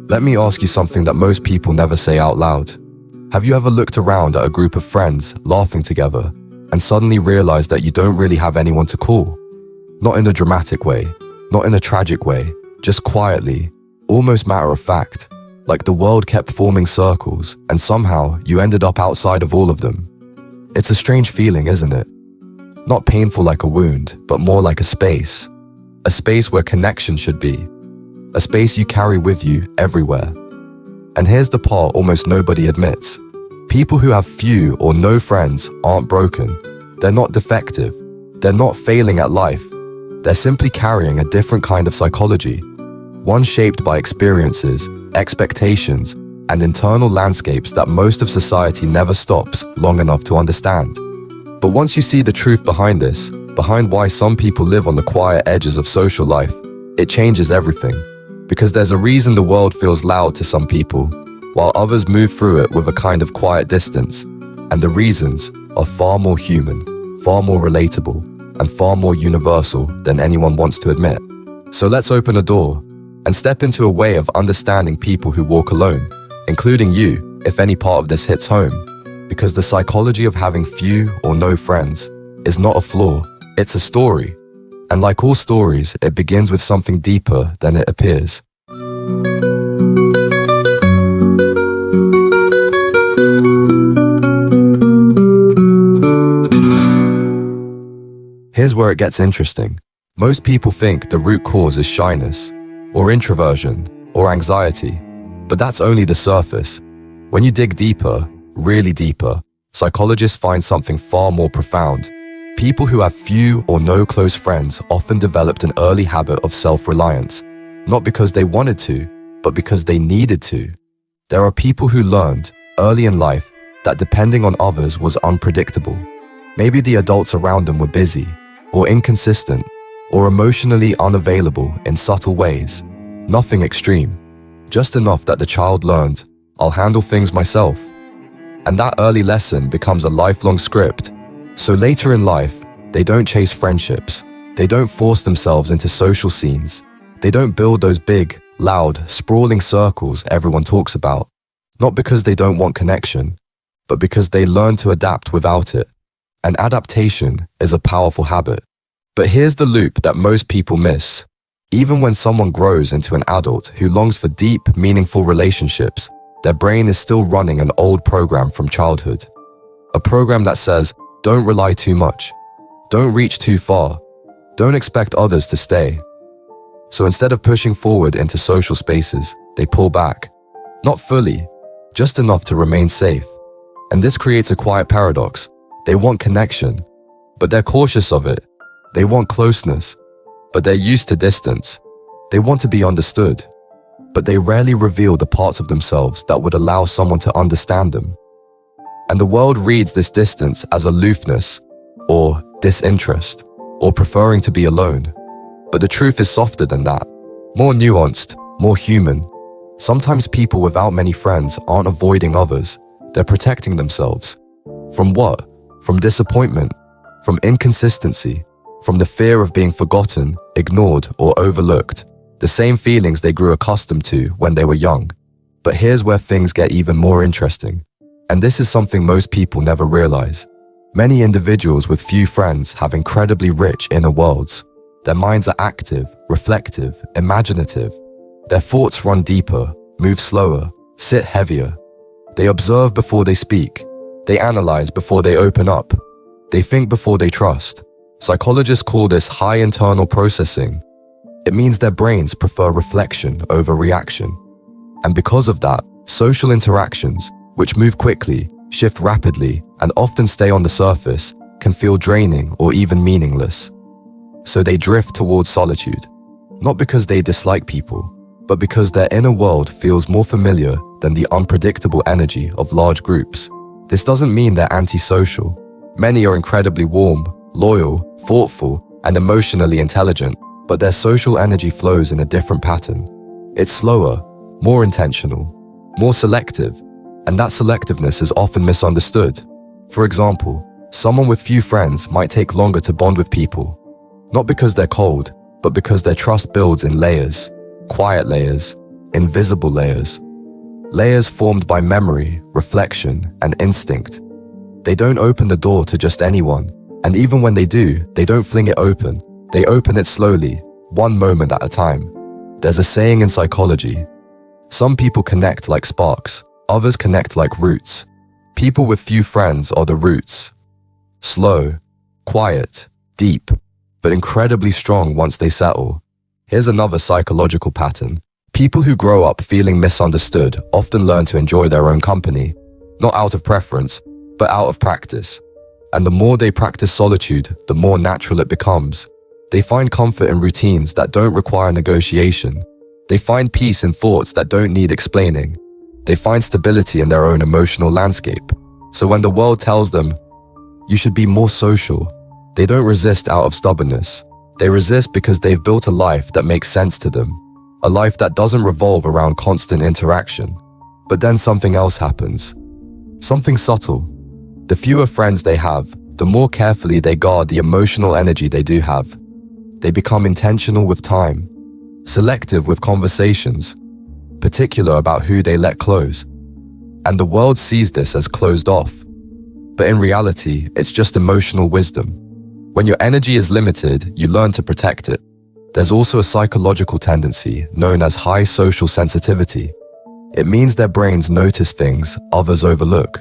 Let me ask you something that most people never say out loud. Have you ever looked around at a group of friends laughing together and suddenly realized that you don't really have anyone to call? Not in a dramatic way, not in a tragic way, just quietly, almost matter of fact, like the world kept forming circles and somehow you ended up outside of all of them. It's a strange feeling, isn't it? Not painful like a wound, but more like a space where connection should be. A space you carry with you everywhere. And here's the part almost nobody admits. People who have few or no friends aren't broken. They're not defective. They're not failing at life. They're simply carrying a different kind of psychology. One shaped by experiences, expectations, and internal landscapes that most of society never stops long enough to understand. But once you see the truth behind this, behind why some people live on the quiet edges of social life, it changes everything. Because there's a reason the world feels loud to some people, while others move through it with a kind of quiet distance. And the reasons are far more human, far more relatable, and far more universal than anyone wants to admit. So let's open a door and step into a way of understanding people who walk alone, including you, if any part of this hits home. Because the psychology of having few or no friends is not a flaw, it's a story. And like all stories, it begins with something deeper than it appears. Here's where it gets interesting. Most people think the root cause is shyness, or introversion, or anxiety. But that's only the surface. When you dig deeper, really deeper, psychologists find something far more profound. People who have few or no close friends often developed an early habit of self-reliance, not because they wanted to, but because they needed to. There are people who learned, early in life, that depending on others was unpredictable. Maybe the adults around them were busy, or inconsistent, or emotionally unavailable in subtle ways. Nothing extreme, just enough that the child learned, I'll handle things myself. And that early lesson becomes a lifelong script. So later in life, they don't chase friendships. They don't force themselves into social scenes. They don't build those big, loud, sprawling circles everyone talks about. Not because they don't want connection, but because they learn to adapt without it. And adaptation is a powerful habit. But here's the loop that most people miss. Even when someone grows into an adult who longs for deep, meaningful relationships, their brain is still running an old program from childhood. A program that says, don't rely too much. Don't reach too far. Don't expect others to stay. So instead of pushing forward into social spaces, they pull back. Not fully, just enough to remain safe. And this creates a quiet paradox. They want connection, but they're cautious of it. They want closeness, but they're used to distance. They want to be understood, but they rarely reveal the parts of themselves that would allow someone to understand them. And the world reads this distance as aloofness, or disinterest, or preferring to be alone. But the truth is softer than that, more nuanced, more human. Sometimes people without many friends aren't avoiding others, they're protecting themselves. From what? From disappointment, from inconsistency, from the fear of being forgotten, ignored, or overlooked. The same feelings they grew accustomed to when they were young. But here's where things get even more interesting. And this is something most people never realize. Many individuals with few friends have incredibly rich inner worlds. Their minds are active, reflective, imaginative. Their thoughts run deeper, move slower, sit heavier. They observe before they speak. They analyze before they open up. They think before they trust. Psychologists call this high internal processing. It means their brains prefer reflection over reaction. And because of that, social interactions, which move quickly, shift rapidly, and often stay on the surface, can feel draining or even meaningless. So they drift towards solitude, not because they dislike people, but because their inner world feels more familiar than the unpredictable energy of large groups. This doesn't mean they're antisocial. Many are incredibly warm, loyal, thoughtful, and emotionally intelligent, but their social energy flows in a different pattern. It's slower, more intentional, more selective, and that selectiveness is often misunderstood. For example, someone with few friends might take longer to bond with people, not because they're cold, but because their trust builds in layers, quiet layers, invisible layers. Layers formed by memory, reflection, and instinct. They don't open the door to just anyone, and even when they do, they don't fling it open. They open it slowly, one moment at a time. There's a saying in psychology: some people connect like sparks, others connect like roots. People with few friends are the roots. Slow, quiet, deep, but incredibly strong once they settle. Here's another psychological pattern. People who grow up feeling misunderstood often learn to enjoy their own company, not out of preference, but out of practice. And the more they practice solitude, the more natural it becomes. They find comfort in routines that don't require negotiation. They find peace in thoughts that don't need explaining. They find stability in their own emotional landscape. So when the world tells them, you should be more social, they don't resist out of stubbornness. They resist because they've built a life that makes sense to them. A life that doesn't revolve around constant interaction. But then something else happens. Something subtle. The fewer friends they have, the more carefully they guard the emotional energy they do have. They become intentional with time, selective with conversations, particular about who they let close. And the world sees this as closed off. But in reality, it's just emotional wisdom. When your energy is limited, you learn to protect it. There's also a psychological tendency known as high social sensitivity. It means their brains notice things others overlook.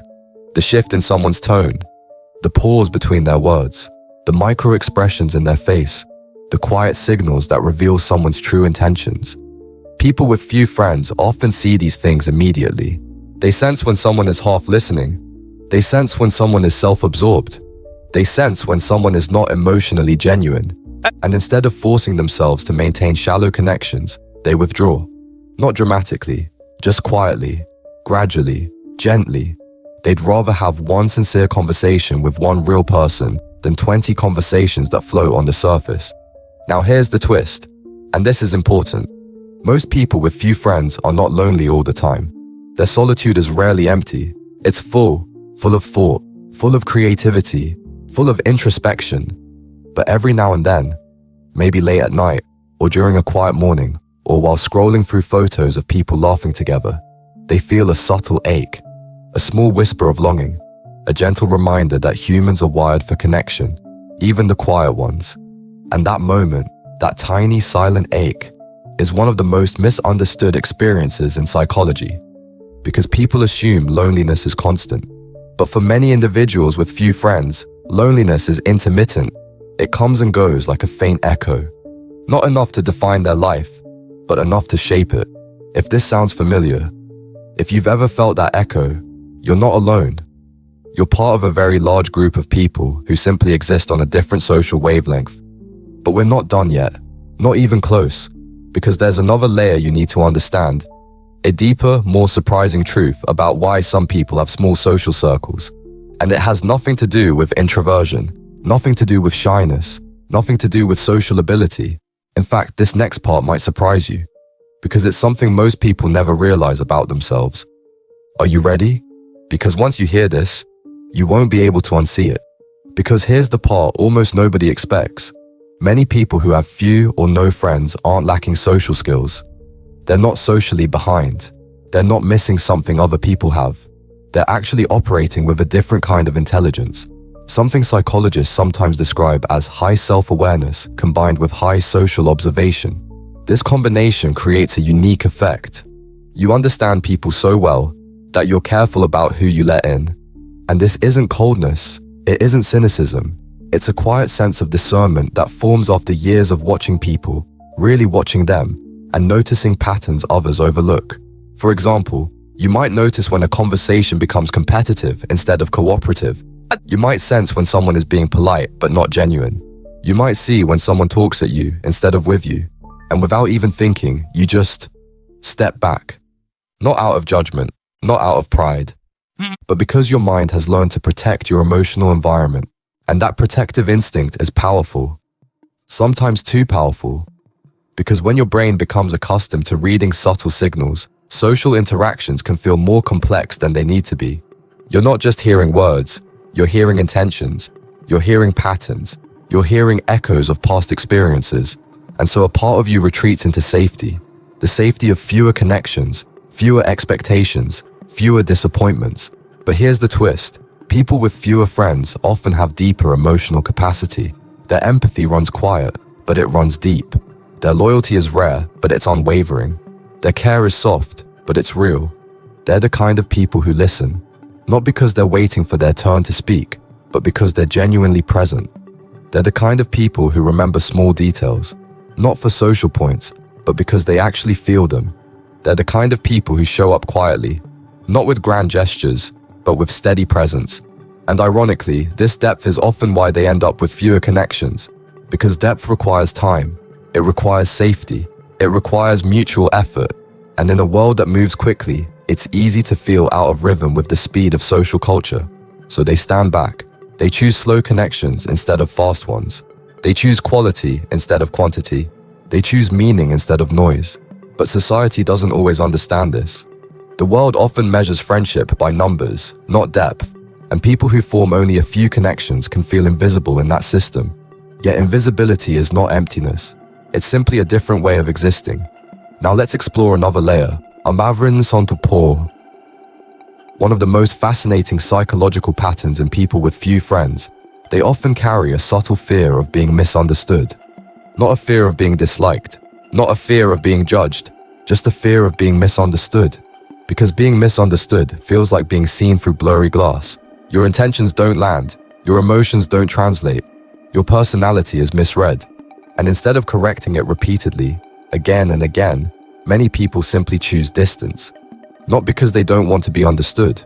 The shift in someone's tone, the pause between their words, the micro expressions in their face, the quiet signals that reveal someone's true intentions. People with few friends often see these things immediately. They sense when someone is half listening. They sense when someone is self-absorbed. They sense when someone is not emotionally genuine. And instead of forcing themselves to maintain shallow connections, they withdraw. Not dramatically, just quietly, gradually, gently. They'd rather have one sincere conversation with one real person than 20 conversations that float on the surface. Now here's the twist, and this is important. Most people with few friends are not lonely all the time. Their solitude is rarely empty. It's full of thought, full of creativity, full of introspection. But every now and then, maybe late at night, or during a quiet morning, or while scrolling through photos of people laughing together, they feel a subtle ache, a small whisper of longing, a gentle reminder that humans are wired for connection, even the quiet ones. And that moment, that tiny silent ache, is one of the most misunderstood experiences in psychology, because people assume loneliness is constant. But for many individuals with few friends, loneliness is intermittent. It comes and goes like a faint echo, not enough to define their life, but enough to shape it. If this sounds familiar, if you've ever felt that echo, you're not alone. You're part of a very large group of people who simply exist on a different social wavelength. But we're not done yet, not even close, because there's another layer you need to understand. A deeper, more surprising truth about why some people have small social circles. And it has nothing to do with introversion, nothing to do with shyness, nothing to do with social ability. In fact, this next part might surprise you, because it's something most people never realize about themselves. Are you ready? Because once you hear this, you won't be able to unsee it. Because here's the part almost nobody expects. Many people who have few or no friends aren't lacking social skills. They're not socially behind. They're not missing something other people have. They're actually operating with a different kind of intelligence, something psychologists sometimes describe as high self-awareness combined with high social observation. This combination creates a unique effect. You understand people so well that you're careful about who you let in. And this isn't coldness, it isn't cynicism. It's a quiet sense of discernment that forms after years of watching people, really watching them, and noticing patterns others overlook. For example, you might notice when a conversation becomes competitive instead of cooperative. You might sense when someone is being polite but not genuine. You might see when someone talks at you instead of with you. And without even thinking, you just step back. Not out of judgment, not out of pride, but because your mind has learned to protect your emotional environment. And that protective instinct is powerful. Sometimes too powerful. Because when your brain becomes accustomed to reading subtle signals, social interactions can feel more complex than they need to be. You're not just hearing words, you're hearing intentions, you're hearing patterns, you're hearing echoes of past experiences, And so a part of you retreats into safety, the safety of fewer connections, fewer expectations, fewer disappointments. But here's the twist. People with fewer friends often have deeper emotional capacity. Their empathy runs quiet, but it runs deep. Their loyalty is rare, but it's unwavering. Their care is soft, but it's real. They're the kind of people who listen, not because they're waiting for their turn to speak, but because they're genuinely present. They're the kind of people who remember small details, not for social points, but because they actually feel them. They're the kind of people who show up quietly, not with grand gestures, but with steady presence. And ironically, this depth is often why they end up with fewer connections, because depth requires time, it requires safety, it requires mutual effort, and in a world that moves quickly, it's easy to feel out of rhythm with the speed of social culture. So they stand back. They choose slow connections instead of fast ones. They choose quality instead of quantity. They choose meaning instead of noise. But society doesn't always understand this. The world often measures friendship by numbers, not depth, and people who form only a few connections can feel invisible in that system. Yet invisibility is not emptiness. It's simply a different way of existing. Now let's explore another layer. Amavrin Sontopor. One of the most fascinating psychological patterns in people with few friends, they often carry a subtle fear of being misunderstood. Not a fear of being disliked, not a fear of being judged, just a fear of being misunderstood. Because being misunderstood feels like being seen through blurry glass. Your intentions don't land, your emotions don't translate, your personality is misread. And instead of correcting it repeatedly, again and again, many people simply choose distance. Not because they don't want to be understood,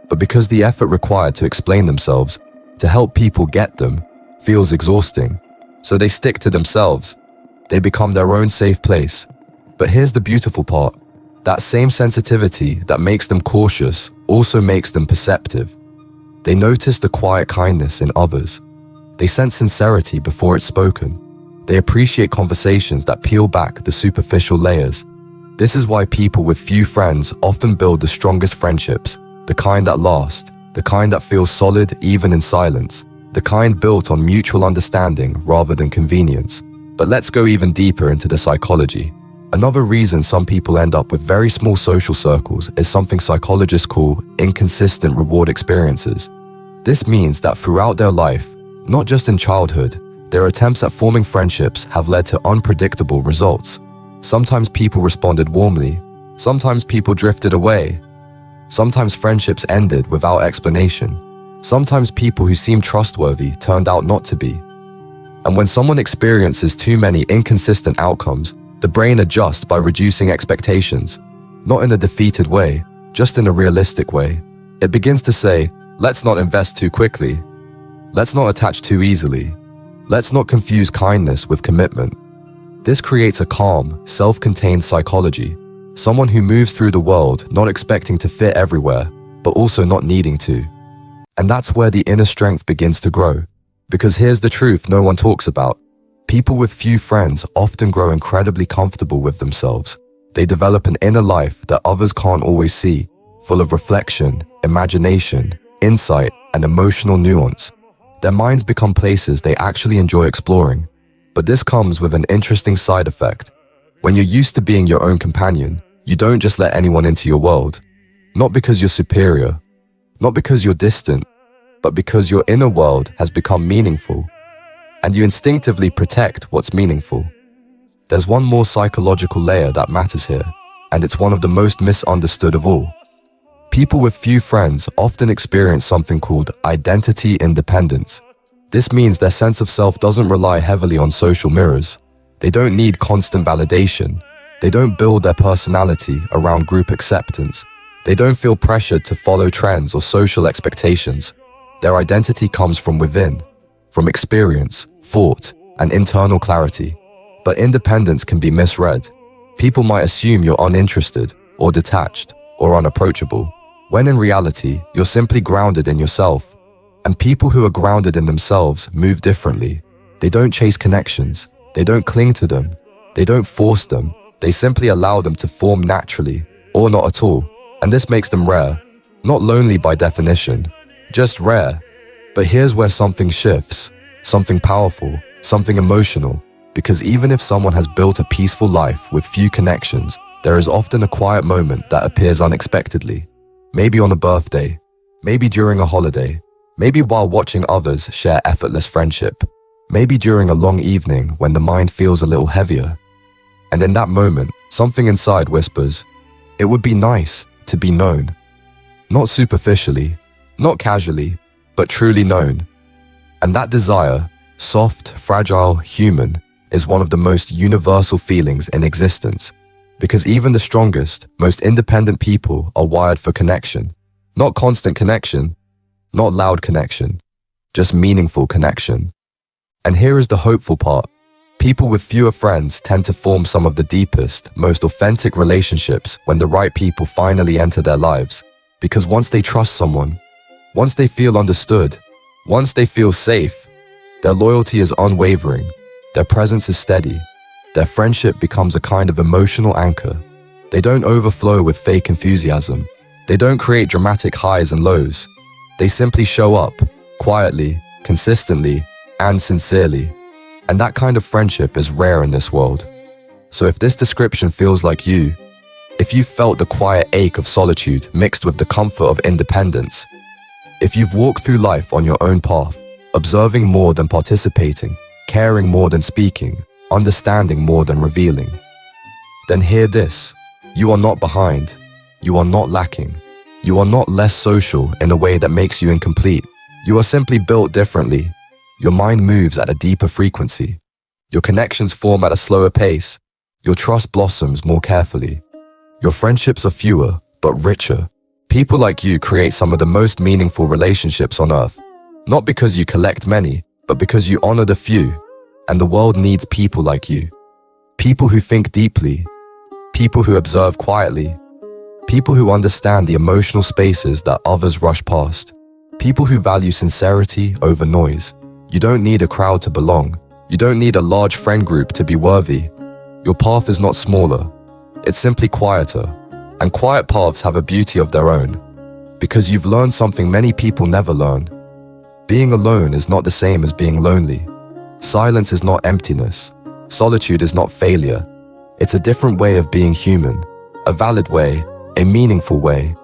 but because the effort required to explain themselves, to help people get them, feels exhausting. So they stick to themselves. They become their own safe place. But here's the beautiful part. That same sensitivity that makes them cautious also makes them perceptive. They notice the quiet kindness in others. They sense sincerity before it's spoken. They appreciate conversations that peel back the superficial layers. This is why people with few friends often build the strongest friendships, the kind that last, the kind that feels solid even in silence, the kind built on mutual understanding rather than convenience. But let's go even deeper into the psychology. Another reason some people end up with very small social circles is something psychologists call inconsistent reward experiences. This means that throughout their life, not just in childhood, their attempts at forming friendships have led to unpredictable results. Sometimes people responded warmly, sometimes people drifted away, sometimes friendships ended without explanation, sometimes people who seemed trustworthy turned out not to be. And when someone experiences too many inconsistent outcomes, the brain adjusts by reducing expectations, not in a defeated way, just in a realistic way. It begins to say, let's not invest too quickly, let's not attach too easily, let's not confuse kindness with commitment. This creates a calm, self-contained psychology, someone who moves through the world not expecting to fit everywhere, but also not needing to. And that's where the inner strength begins to grow. Because here's the truth no one talks about. People with few friends often grow incredibly comfortable with themselves. They develop an inner life that others can't always see, full of reflection, imagination, insight, and emotional nuance. Their minds become places they actually enjoy exploring. But this comes with an interesting side effect. When you're used to being your own companion, you don't just let anyone into your world. Not because you're superior, not because you're distant, but because your inner world has become meaningful. And you instinctively protect what's meaningful. There's one more psychological layer that matters here, and it's one of the most misunderstood of all. People with few friends often experience something called identity independence. This means their sense of self doesn't rely heavily on social mirrors. They don't need constant validation. They don't build their personality around group acceptance. They don't feel pressured to follow trends or social expectations. Their identity comes from within, from experience, thought, and internal clarity. But independence can be misread. People might assume you're uninterested, or detached, or unapproachable, when in reality, you're simply grounded in yourself. And people who are grounded in themselves move differently. They don't chase connections. They don't cling to them. They don't force them. They simply allow them to form naturally, or not at all. And this makes them rare. Not lonely by definition, just rare. But here's where something shifts, something powerful, something emotional. Because even if someone has built a peaceful life with few connections, there is often a quiet moment that appears unexpectedly. Maybe on a birthday, maybe during a holiday, maybe while watching others share effortless friendship, maybe during a long evening when the mind feels a little heavier. And in that moment, something inside whispers, it would be nice to be known. Not superficially, not casually, but truly known. And that desire, soft, fragile, human, is one of the most universal feelings in existence. Because even the strongest, most independent people are wired for connection. Not constant connection, not loud connection, just meaningful connection. And here is the hopeful part. People with fewer friends tend to form some of the deepest, most authentic relationships when the right people finally enter their lives. Because once they trust someone, once they feel understood, once they feel safe, their loyalty is unwavering, their presence is steady, their friendship becomes a kind of emotional anchor. They don't overflow with fake enthusiasm. They don't create dramatic highs and lows. They simply show up, quietly, consistently, and sincerely. And that kind of friendship is rare in this world. So if this description feels like you, if you've felt the quiet ache of solitude mixed with the comfort of independence, if you've walked through life on your own path, observing more than participating, caring more than speaking, understanding more than revealing, then hear this. You are not behind. You are not lacking. You are not less social in a way that makes you incomplete. You are simply built differently. Your mind moves at a deeper frequency. Your connections form at a slower pace. Your trust blossoms more carefully. Your friendships are fewer, but richer. People like you create some of the most meaningful relationships on earth. Not because you collect many, but because you honor the few. And the world needs people like you. People who think deeply. People who observe quietly. People who understand the emotional spaces that others rush past. People who value sincerity over noise. You don't need a crowd to belong. You don't need a large friend group to be worthy. Your path is not smaller. It's simply quieter. And quiet paths have a beauty of their own. Because you've learned something many people never learn. Being alone is not the same as being lonely. Silence is not emptiness. Solitude is not failure. It's a different way of being human. A valid way, a meaningful way,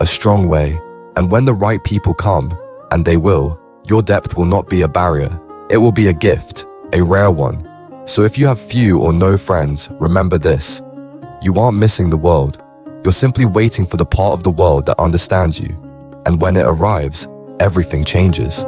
a strong way. And when the right people come, and they will, your depth will not be a barrier. It will be a gift, a rare one. So if you have few or no friends, remember this. You aren't missing the world. You're simply waiting for the part of the world that understands you. And when it arrives, everything changes.